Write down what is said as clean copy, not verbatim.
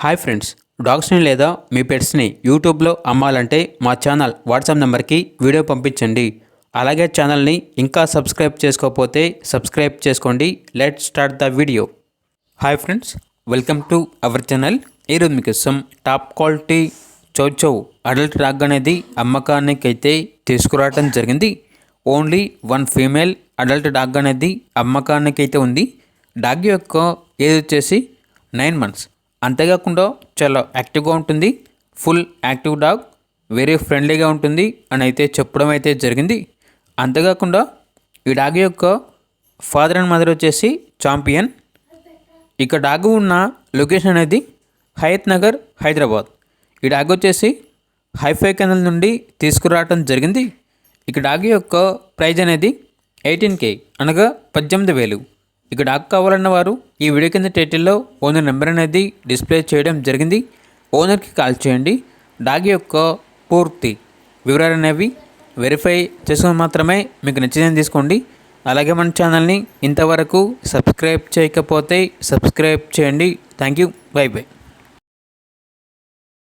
Hi friends, డాగ్స్ని లేదా మీ పెట్స్ని యూట్యూబ్లో అమ్మాలంటే మా ఛానల్ వాట్సాప్ నెంబర్కి వీడియో పంపించండి. అలాగే ఛానల్ని ఇంకా సబ్స్క్రైబ్ చేసుకోకపోతే సబ్స్క్రైబ్ చేసుకోండి. Let start the video. Hi friends, welcome to our channel. ఈరోజు మీకోసం top quality chow chow adult dog అనేది అమ్మకానికి అయితే తీసుకురావడం జరిగింది. Only one female adult dog అనేది అమ్మకానికి అయితే ఉంది. డాగ్ యొక్క ఏజ్ వచ్చేసి 9 months. అంతేకాకుండా చాలా యాక్టివ్గా ఉంటుంది. ఫుల్ యాక్టివ్ డాగ్, వెరీ ఫ్రెండ్లీగా ఉంటుంది అని అయితే చెప్పడం అయితే జరిగింది. అంతేకాకుండా ఈ డాగ్ యొక్క ఫాదర్ అండ్ మదర్ వచ్చేసి ఛాంపియన్. ఇక డాగ్ ఉన్న లొకేషన్ అనేది హయత్ నగర్, హైదరాబాద్. ఈ డాగ్ వచ్చేసి హైఫై కెనాల్ నుండి తీసుకురావడం జరిగింది. ఇక డాగ్ యొక్క ప్రైజ్ అనేది 18K, అనగా 18,000. ఇక డాగ్ కావాలన్న వారు ఈ వీడియో కింద టైటిల్లో ఓనర్ నెంబర్ అనేది డిస్ప్లే చేయడం జరిగింది. ఓనర్కి కాల్ చేయండి. డాగ్ యొక్క పూర్తి వివరాలు అనేవి వెరిఫై చేసుకుని మాత్రమే మీకు నచ్చిందని తీసుకోండి. అలాగే మన ఛానల్ని ఇంతవరకు సబ్స్క్రైబ్ చేయకపోతే సబ్స్క్రైబ్ చేయండి. Thank you. By by.